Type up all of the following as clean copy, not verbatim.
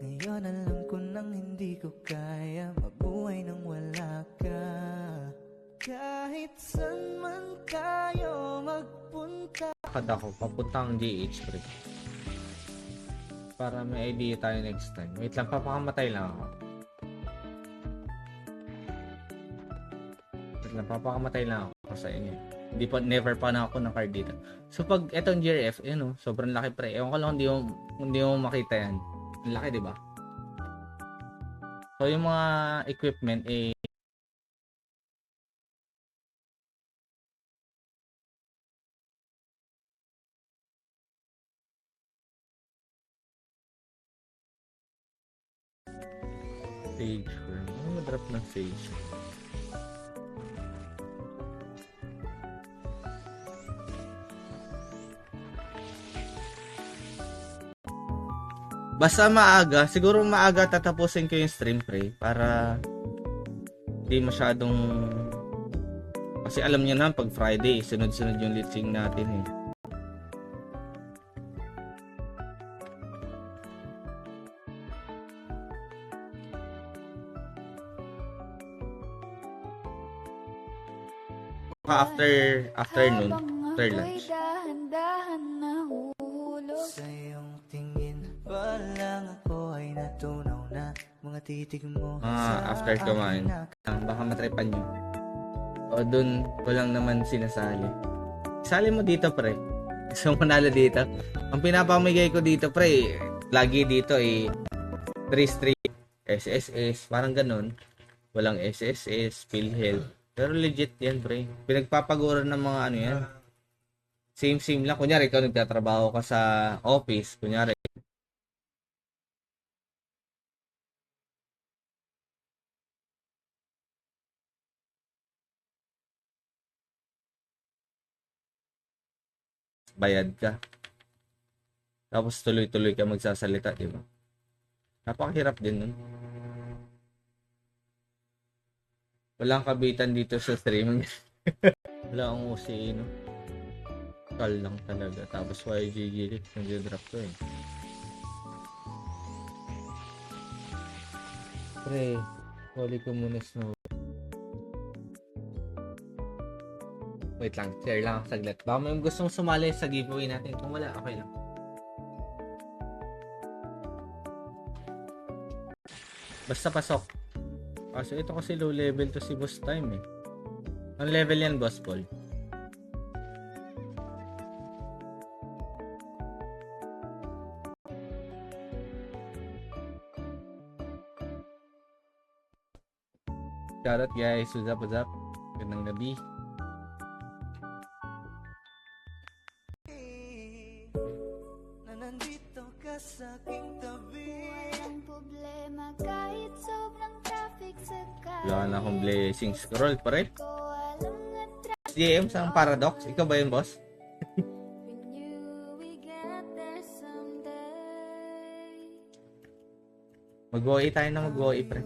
Ngayon alam ko nang hindi ko kaya mabuhay nang wala ka. Kahit saan man tayo magpunta. Lakad ako, papuntang GH pre. Para may idea tayo next time. Wait lang, papakamatay lang ako. Wait lang, papakamatay lang ako sa inyo. Hindi pa, never pa na ako ng card dito. So pag etong GRF, yun o, sobrang laki pre. Ewan ko lang hindi mo makita yan. Ang laki, di ba? So yung mga equipment eh stage firm. Ano ma-drop ng stage? Basta maaga, siguro maaga tatapusin ko yung stream pre para hindi masyadong kasi alam niyo na pag Friday, sunod-sunod yung litsing natin eh. Afternoon, after lunch. Sa iyong tingin pa lang ako ay natunaw na mga titig mo. After kumain. Baka matripan nyo. O dun ko lang naman sinasali. Sali mo dito pre. Gusto mo manalo dito. Ang pinapamigay ko dito pre, lagi dito eh 3 SSS, parang ganun. Walang SSS, PhilHealth. Pero legit yan pre. Pinagpapaguran ng mga ano yan. Same lang. Kunyari, ikaw nagtatrabaho ka sa office. Kunyari. Bayad ka. Tapos tuloy-tuloy ka magsasalita, di ba? Napakahirap din nun. Walang kabitan dito sa streaming. Wala akong OCA, no? Kal lang talaga. Tapos YG nag-drop to eh. Pre, huli ko muna snow. Wait lang, share lang ako saglit. Baka may gustong sumali sa giveaway natin. Kung wala, okay lang. Basta pasok. Kaso ito kasi low level to si Boss Time eh. Ang level yan, Boss Paul? Shoutout guys, what's up? Gandang gabi. Na nandito ka sa aking tabi. Walang problema kahit sobrang traffic sa Wala na akong blessing scroll pare. ko alam na JM sa Paradox. Ikaw ba yun, boss? when you we get there someday. Mag-OE tayo na mag-OE, pre.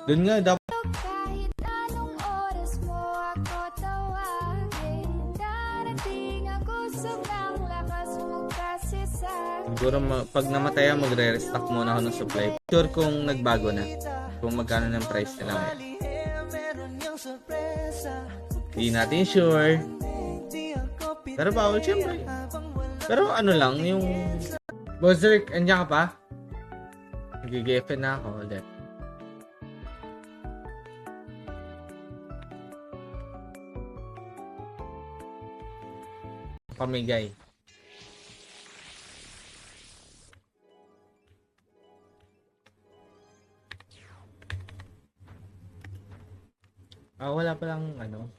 Doon nga, dapat. Kahit anong oras mo ako tawagin, darating ako sobrang lakas mo kasi sa Siguro pag namatay ako, magre-restock muna ako ng supply. Sure kung nagbago na. Kung magkano ng price nila ngayon. Hindi natin sure. Pero bawal siyempre. Pero ano lang, yung... Bozerk, andyan ka pa? Nag-GFN na ako ulit. Pamigay. Wala pa lang ano,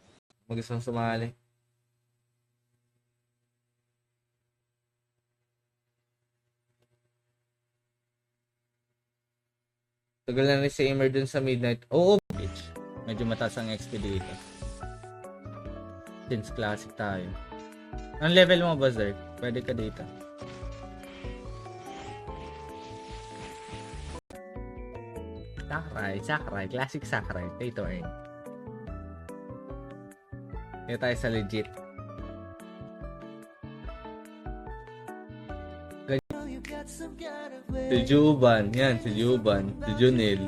mag-isang sumali. Tagal na rin si Emer dun sa midnight. Oo, bitch. Medyo mataas ang XP dito. Since classic tayo. Ang level mo, Buzzer? Pwede ka dito. Sakurai. Classic Sakurai. Pay to earn. Dito tayo sa legit. Si Juban. Yan, si Juban. Si Junel.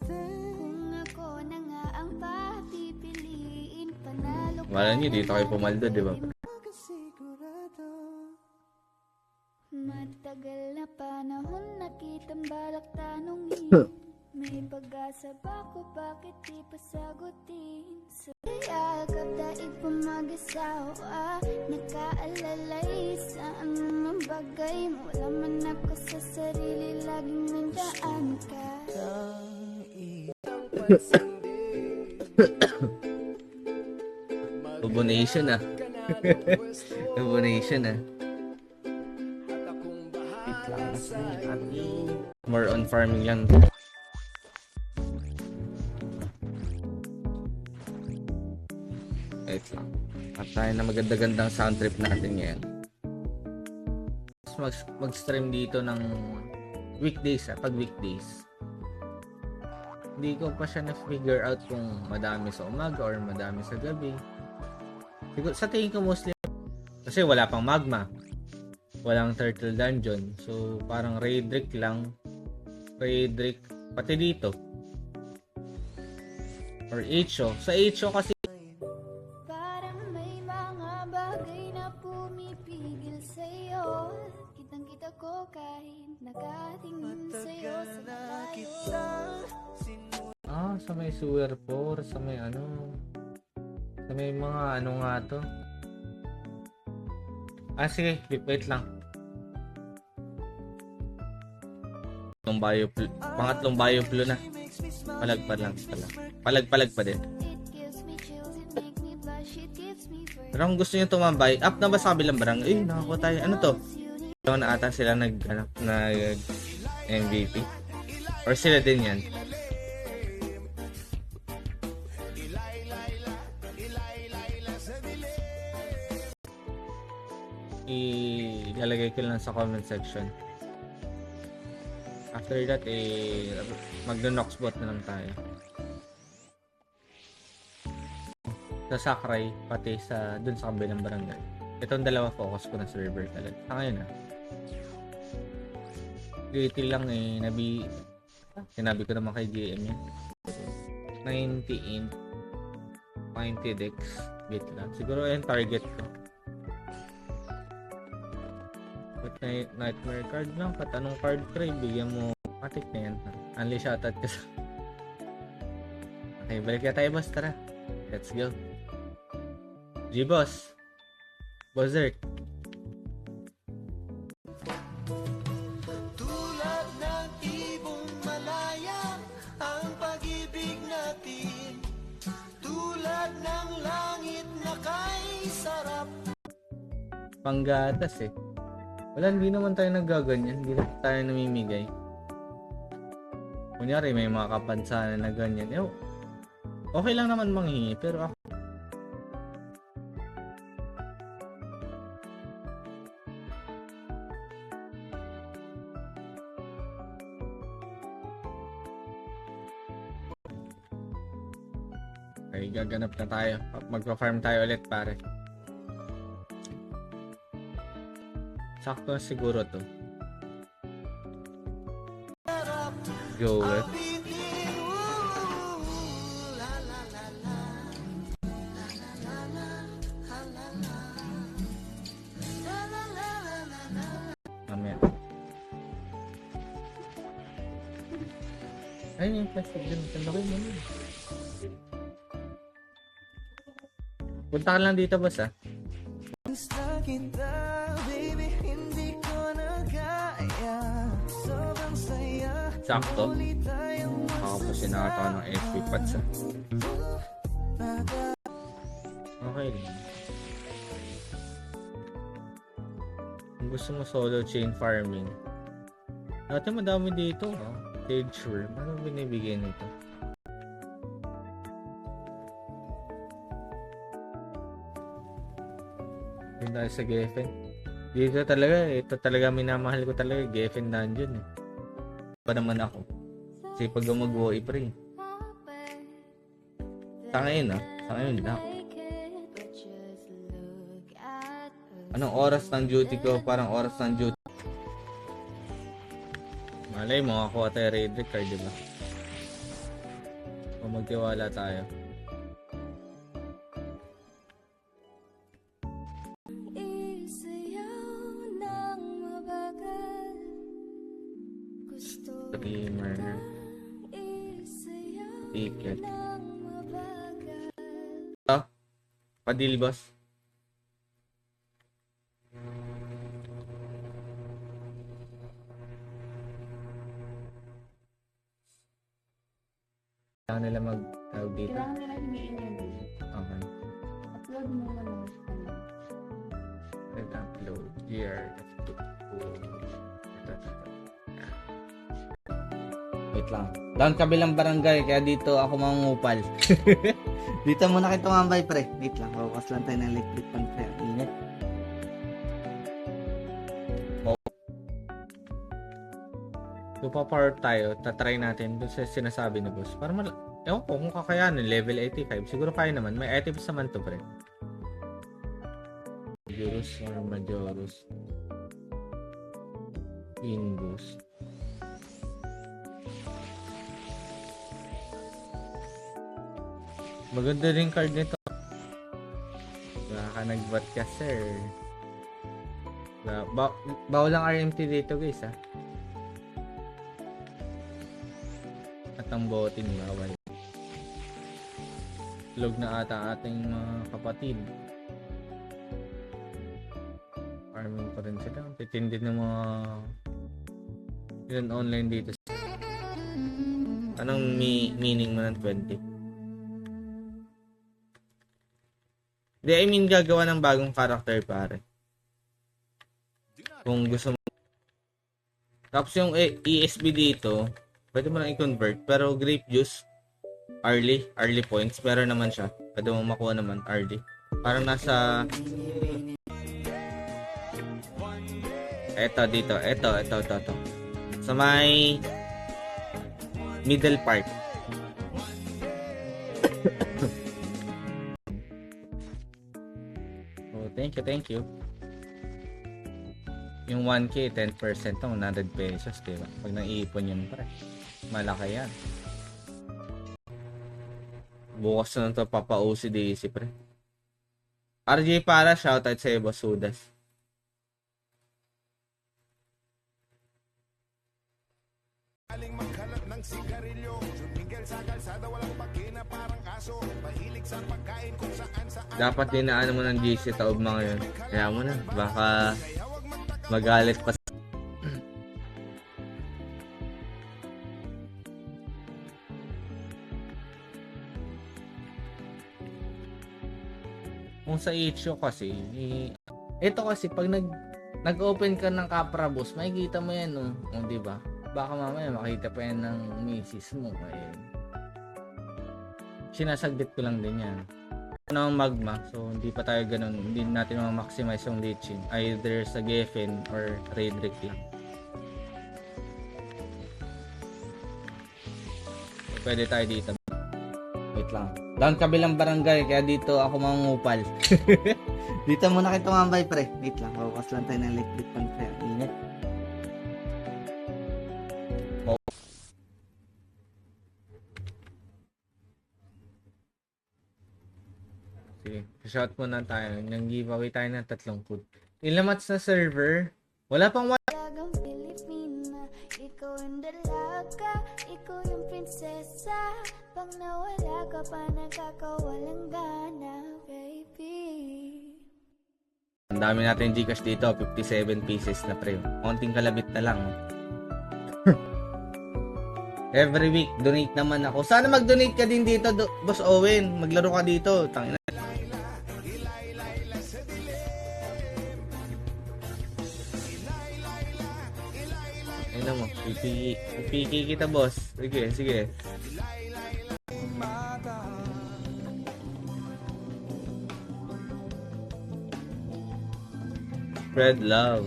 Kung ako na nga ang papipiliin, panalo ka. Wala niyo, dito kayo pumaldo, di ba? Matagal na panahon nakitang balak tanongin. May pag-asa ba ko, bakit di pa sagutin? Sa yakap daig pumag-asawa, nakaalalay sa anumang bagay. Wala man ako sa sarili, laging nandaan ka. Ubonation ah. Ubonation ah. More on farming lang. Wait lang. At tayo na maganda-gandang sound trip natin ngayon. Mag-stream dito ng weekdays pag weekdays. Hindi ko pa siya na-figure out kung madami sa umaga or madami sa gabi. Siguro, sa tingin ko mostly kasi wala pang magma. Walang turtle dungeon. So, parang raid Rick lang. Raid Rick. Pati dito. Or HO. Sa HO kasi Parang may mga bagay na pumipigil sa'yo. Kitang-kita ko kahit nakatingin sa'yo sa malayo. sa may sewer 4, sa may ano. Sa may mga ano nga to. Sige, wait lang. Pangatlong bioflu na. Palagpad lang pala. Palag pa din. Pero kung gusto nyo tumambay, up na ba sa kabilang barangay? Nakakuha tayo. Ano to? Ito na ata sila nag MVP. Or sila din yan. Ilalagay ko lang sa comment section. After that, magno-noxbot na lang tayo. Sa Sakray, pati sa dun sa kabilang barangay. Itong dalawa focus ko na server talaga. Sa ngayon Lately lang sinabi ko naman kay GM yan. 90 dex. Bit lang. Siguro yung target ko. But nightmare card lang. Anong card try? Bigyan mo. Matik na yan. Unli shoutout ka sa... Okay, balik na tayo boss. Tara. Let's go. G-Boss. Bozzert. Tulad ng ibong malaya ang pag-ibig natin. Tulad ng langit na kay sarap. Panggatas eh. Wala, hindi naman tayo nagaganyan. Hindi naman tayo namimigay. Kunyari, may mga kapansanan na ganyan. Okay lang naman manghingi, pero ako okay, gaganap na tayo. Magpa-farm tayo ulit, pare. Sakto na siguro to. Go with. Mamaya. Ayun yung plastic dun. Tandokin mo nun. Punta ka lang dito, boss, ah. Sakto. Makapusin na ata ng FP pads, ah. Okay lang. Kung gusto mo solo chain farming, dati madami dito, ah. Stage worm. Ano binibigay nito? Yun tayo sa Geffen. Dito talaga, ito talaga minamahal ko talaga, Geffen Dungeon eh. Pa naman ako. Kasi pag mag-WoE pre. Sa ngayon lang. Anong oras ng duty ko? Parang oras ng duty Malay mo, ako at raid card, di ba? O magtiwala tayo. Isayaw ng mabagal. Gusto Streamer. isayaw Ticket. ng mabagal. Padil, boss. Kailangan nila mag-tawag dito. Kailangan nila himiin yan din. Okay. Upload mo lang ng Let's upload here. Wait lang. Down kabilang barangay, kaya dito ako mangungupal. Dito muna kayo tumambay, pre. Wait lang, bawas lang tayo ng electric fan, pre. Ingat. Power tayo, tatry natin doon sa sinasabi ni boss. Para ewan ko kung kakayanin, level 85. Siguro kaya naman. May items naman to, pre. Majorus or Majorus. Win boost. Maganda rin card nito. Baka nag-bot ka, sir. Bawal lang RMT dito, guys, ha. At ang boting bawal. Log na ata ating mga kapatid. Farming pa rin sila. Titindi ng mga yun online dito. Anong meaning mo ng 20? Di, I mean, gagawa ng bagong character, pare. Kung gusto mo. Tapos yung ESB dito, pwede mo lang i-convert. Pero grape juice, early points. Pero naman siya. Pwede mo makuha naman early. Parang nasa... Eto, dito. Eto. Sa may... middle part. Oh, thank you. Yung 1K, 10% ng 100 pesos, diba? Pag naiipon yun, pre. Malaki yan. Bukas na ito, papa-OCDC, pre. RJ para, shoutout sa Boss Sudas. Dapat dinaan mo ng GC taob mo ngayon. Kaya mo na, baka magalit pa. Kung sa HO kasi, ito kasi pag nag-open ka ng Capra Boss, makikita mo yan, no? O, diba? Baka mamaya makita pa yan ng misis mo. Eh. Sinasaglit ko lang din yan. Ng magma, so hindi pa tayo ganun, hindi natin ma-maximize yung leeching, either sa Geffen or Raidrick lang. Pwede tayo dito. Wait lang. Down kabilang barangay, kaya dito ako mangungupal. Dito muna kayo tumambay, pre. Wait lang, bawas lang tayo ng electric fan, pre. Ingat. Sige, shout muna tayo. Nang giveaway tayo ng 3 food. Ilang mats na server? Wala pang Talagang Pilipina, ikaw yung dalaga, ikaw yung prinsesa. Pag nawala ka pa, nagkakawalang gana, baby. Ang dami natin Gcash dito, 57 pieces na pre. Konting kalabit na lang. Every week, donate naman ako. Sana mag-donate ka din dito, Boss Owen. Maglaro ka dito. Tangina. Ayun mo, pipiki kita, boss. Sige. Spread love.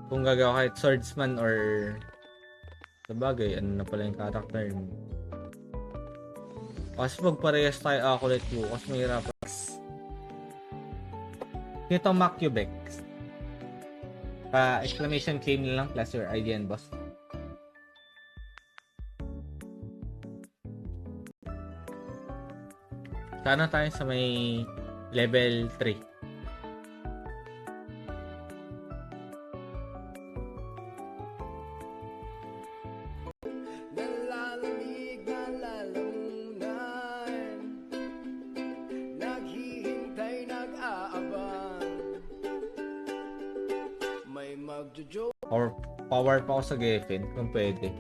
Kung gagawa kahit swordsman or sabagay, ano na pala yung character mo. Kasi pag parehas tayo accurate bukas, mahirap. Nito Macubex. Exclamation claim na lang plus your ID and boss. Sana tayo sa may level 3. Nalalamig na lalamunan, naghihintay, nag-aabang, may magjojo. Or power pa ako sa Geffen kung pwede.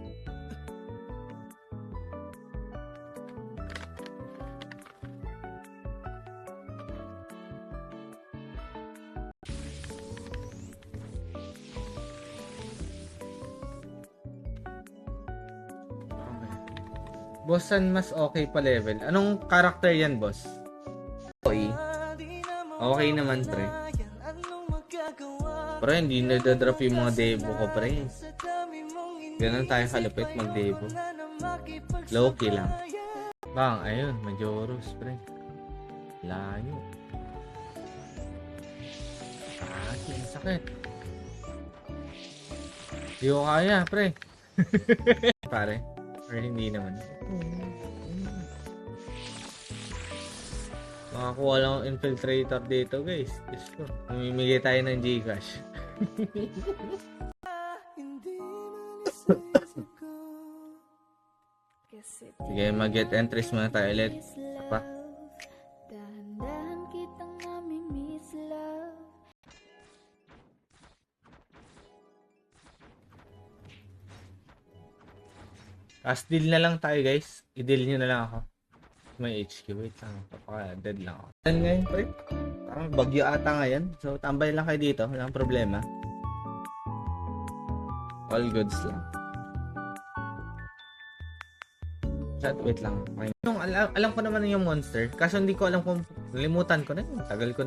Boss, saan mas okay pa level? Anong character yan, boss? Okay. Okay naman, pre. Pero hindi nadadrop yung mga debo ko, pre. Ganun tayo kalupit mag-debo. Low-key lang. Bang, ayun, Majoros, pre. Layo. Sakit. Di ko kaya, pre. Pare. Or hindi naman. Makakuha lang ang infiltrator dito, guys. Diyos ko. Mamimigay tayo ng Gcash. Sige, mag-get entries muna tayo ulit. Pa. Dahan-dahan kitang namimiss love. As deal na lang tayo, guys. I-deal nyo na lang ako. May HQ. Wait lang. Papaka-dead lang ako. Yan ngayon, pre. Parang bagyo ata ngayon. So, tambay lang kayo dito. Walang problema. All goods lang. Chat, wait lang. Okay. Alam ko naman yung monster. Kaso hindi ko alam kung nalimutan ko na yun. Tagal ko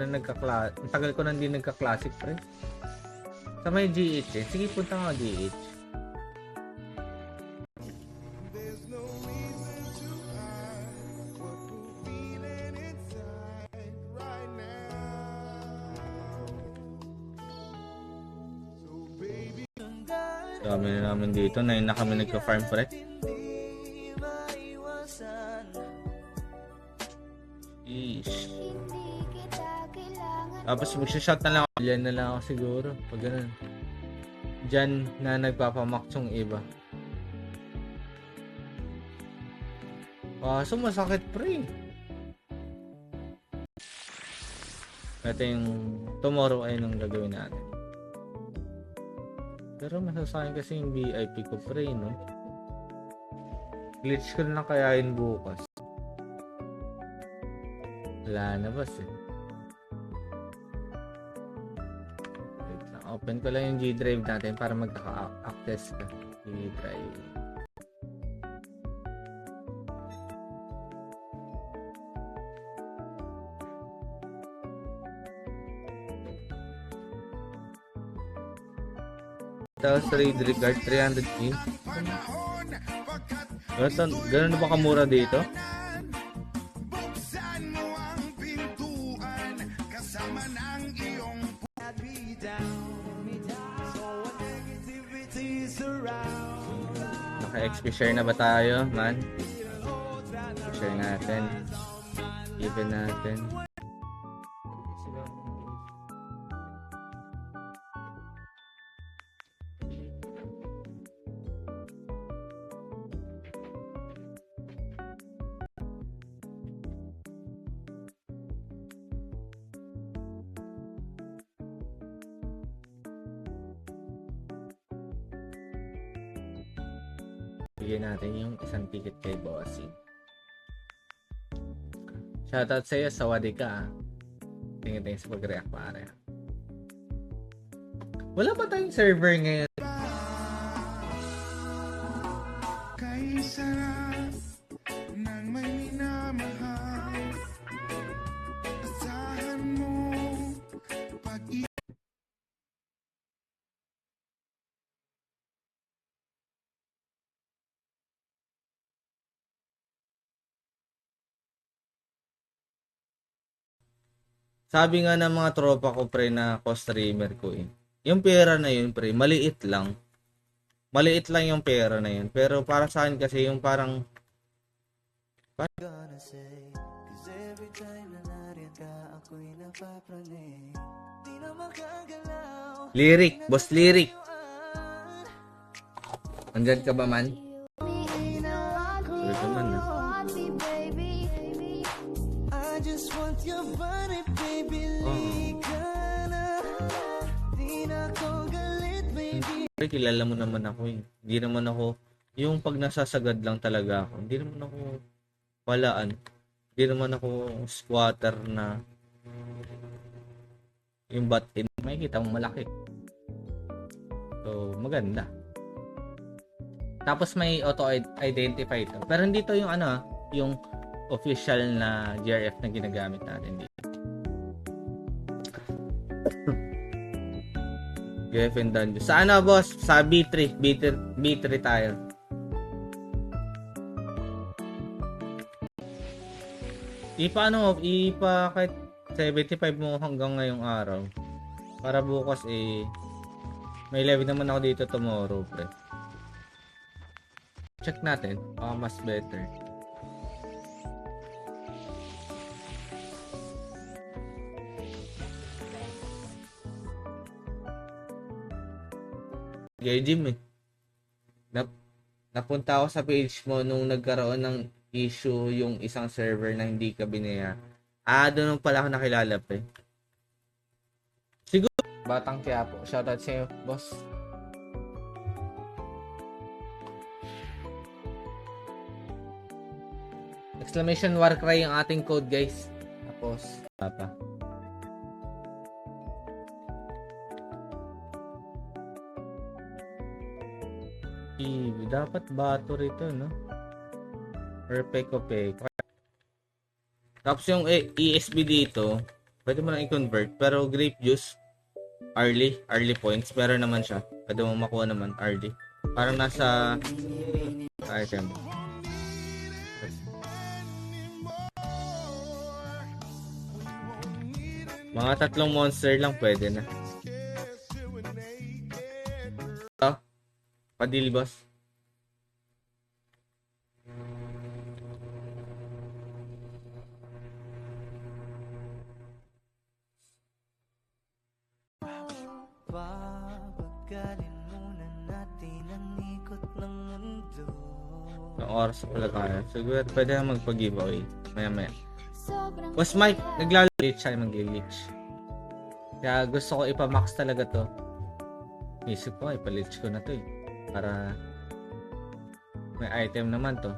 na hindi nagka-classic, pre. Sa may GH eh. Sige, punta nga GH. Dami na namin dito. 9 na kami nagka-farm, pre. Ish. Tapos magsha-shot na lang ako. Diyan na lang ako siguro. Pag ganun. Diyan na nagpapamax yung iba. Kaso masakit, pre. Ito yung tomorrow ay nung gagawin natin. Pero masasakin kasi yung VIP ko, pre, no? Glitch ko na lang kayain bukas. Wala na, boss, eh. Wait lang. Open ko lang yung G-Drive natin para magkaka-access ka. G-Drive. Tapos trade regard 300k. Ganun na ba kamura dito? Naka-XP share na ba tayo, man? Share natin. Even natin. Bigyan natin yung isang ticket kay Bossy. Shoutout sa iyo, sawadi ka. Tingin sa pag-react, pare. Wala pa tayong server ngayon. Kay sarap ng may minamahal, asahan mo pag Sabi nga ng mga tropa ko pre na co-streamer ko eh. Yung pera na yun pre, maliit lang. Maliit lang yung pera na yun. Pero para sa akin kasi yung parang Gonna say, cause every time na nariyan ka, ako'y napapraning. Di na makagalaw. lyric, boss lyric. Andyan ka ba man? Wala ka man na. I just want your body, baby. Lika na. Di na ako galit, baby. Pre, kilala mo naman ako eh. Hindi naman ako, yung pag nasasagad lang talaga ako, hindi naman ako walaan. Hindi naman ako squatter na yung batin. May kita mo malaki. So, maganda. Tapos may auto-identify to. Pero hindi to yung ano, yung official na GRF na ginagamit natin dito. GFN Dungeon. Sa ano, boss? Sa B3. B3 tayo. Ipa kahit 75 mo hanggang ngayong araw. Para bukas may live naman ako dito tomorrow, pre. Check natin. Mas better. Gay Jim eh. Napunta ako sa page mo nung nagkaroon ng issue yung isang server na hindi ka binaya. Doon pala ako nakilala pre. Siguro Batang Quiapo. Shoutout sa'yo, boss. Exclamation war cry yung ating code, guys. Tapos, papa. Dapat bato rito, no? Perfect okay. Tapos yung ESB dito, pwede mo lang i-convert. Pero grape juice, early points. Pero naman siya. Pwede mo makuha naman early. Parang nasa item. Mga 3 monster lang pwede na. Padili, boss. Papagalin muna natin ang ikot ng mundo. Ang oras pala kaya. Siguro pwede na magpag-giveaway. Maya. Sobrang Boss Mike, naglalalitch siya, mag-glitch. Kaya gusto ko ipamax talaga to. Isip ko, ipalitch ko na to eh. Para may item naman to.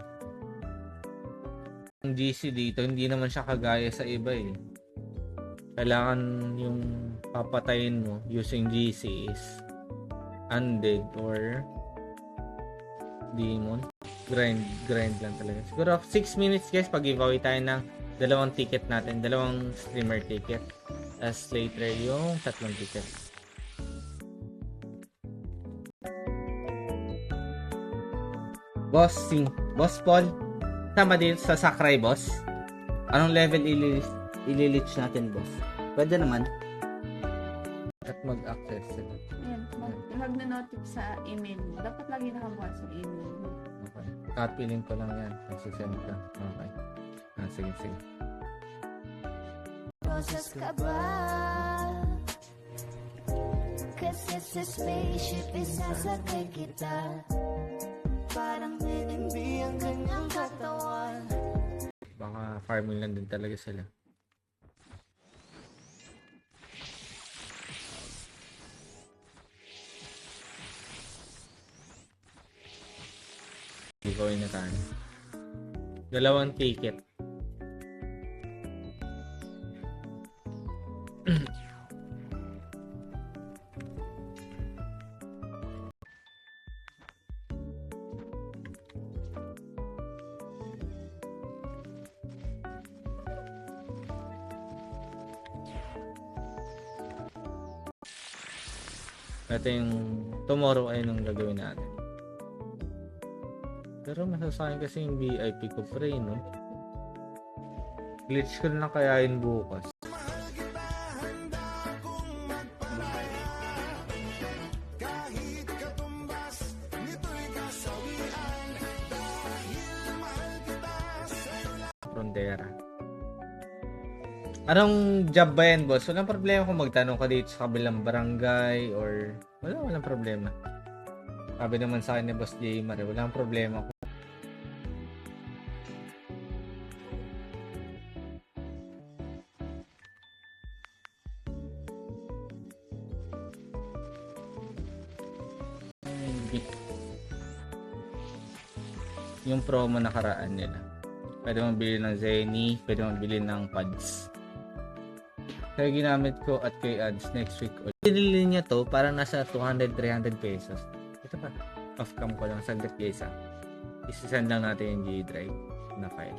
Yung GC dito, hindi naman siya kagaya sa iba eh. Kailangan yung papatayin mo using GC is undead or demon. Grind lang talaga. Siguro 6 minutes guys, pag-giveaway tayo ng 2 ticket natin. 2 streamer ticket. As later yung 3 ticket. Boss Paul, tama din sa Sakurai, boss. Anong level ililich natin, boss? Pwede naman. At mag-access sila. Ayan, mag-notif sa email. Dapat lagi nakabukas sa email. Okay. Copy-link ko lang yan. Nagsisend ka. Okay. Sige. Rosas ka ba? Kasi sa spaceship isasakay kita. Parang NMB ang kanyang katawan. Baka farming lang din talaga sila. Giveaway na tayo. 2 ticket. Ito yung tomorrow ay nung gagawin natin. Pero masasayang kasi yung VIP ko pre, no? Glitch ko na kaya yun bukas. Anong job ba yan, boss? Walang problema kung magtanong ka dito sa kabilang barangay or walang problema. Sabi naman sa akin ni Boss J. Mare, walang problema. Yung promo nakaraan nila. Pwede mong bili ng Zenny, pwede mong bili ng pads. Kaya ginamit ko at kay ads next week. Binili niya to, parang nasa 200-300 pesos. Ito pa, off-cam ko lang, saglit guys ha. Isasend lang natin yung G-Drive na file.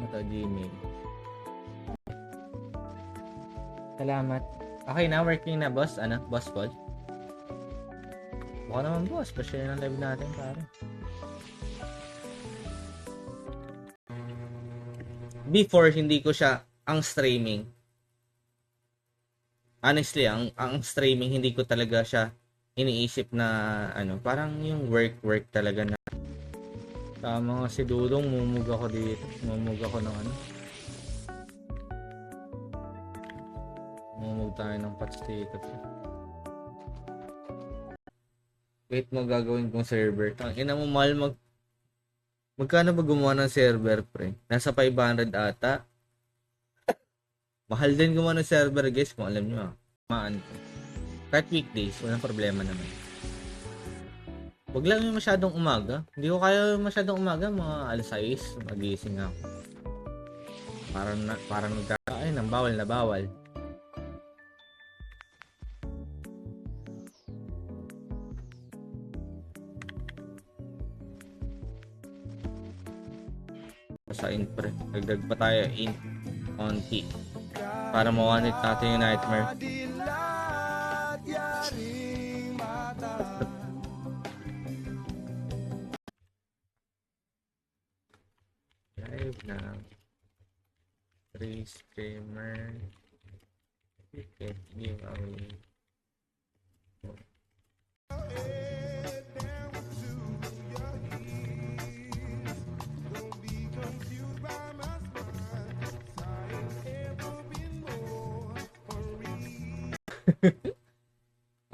Ano to, Gmail. Salamat. Okay na, working na boss. Ano, boss Paul? Baka naman boss, pa-share ng live natin pare. Before, hindi ko siya ang streaming. Honestly, ang streaming, hindi ko talaga siya iniisip na, ano, parang yung work talaga na. Tama nga si Dudong, mumug ako dito. Mumug ako ng ano. Mumug tayo ng patch dito. Wait mo, gagawin kong server. Tangina mo, mahal magkano ba gumawa ng server, pre? Nasa 500 ata. Mahal din gumawa ng server, guys, kung alam nyo. Maan ko. Kahit weekdays, walang problema naman. Huwag lang yung masyadong umaga. Hindi ko kaya masyadong umaga, mga alas 6, magising ako. Parang nagkakain ng bawal na bawal. Sa int, pre. Dagdag pa tayo int on T para mawanit natin yung nightmare. Live na 3 streamer ticket giveaway.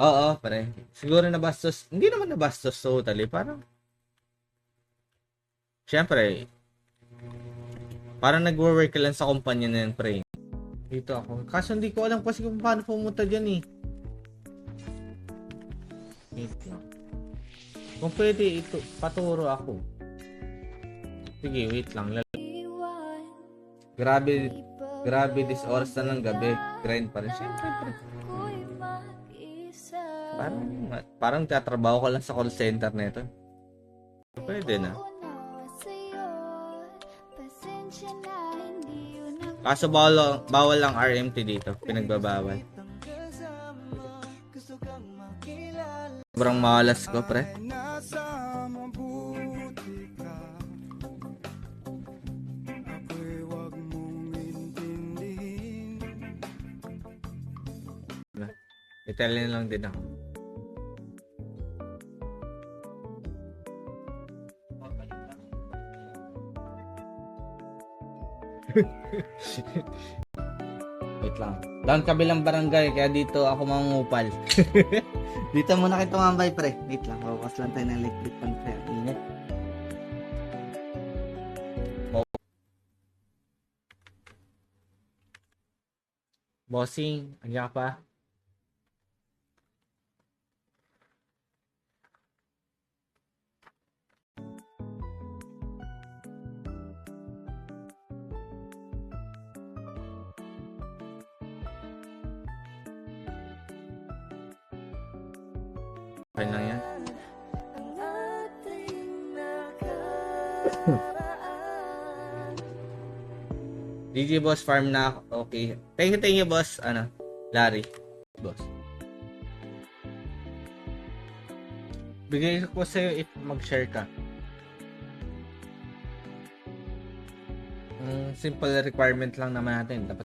Oo, pare. Siguro nabastos. Hindi naman nabastos totally. Parang siyempre, parang nagwo-work ka lang sa kumpanya na yan, pre. Dito ako. Kaso hindi ko alam kasi kung paano pumunta dyan eh. Wait lang. Kung pwede, ito, paturo ako. Sige, wait lang. Grabe this oras na ng gabi. Grind pa rin. Siyempre, pre. Parang tatrabaho ka lang sa call center nito. Pwede na. Kaso bawal lang RMT dito. Pinagbabawal. Sobrang malas ko, pre. Italian lang din ako. Wait lang. Down kabilang barangay, kaya dito ako mangungupal. Dito muna kayo tumambay, pre. Wait lang, bawas lang tayo ng electric fan, pre. Ingat. Bossing, andiyan ka pa? Okay lang yan. DJ Boss farm na ako. Okay. Thank you boss. Ano? Larry. Boss. Bigay ko sa'yo if mag-share ka. Simple requirement lang naman natin. Dapat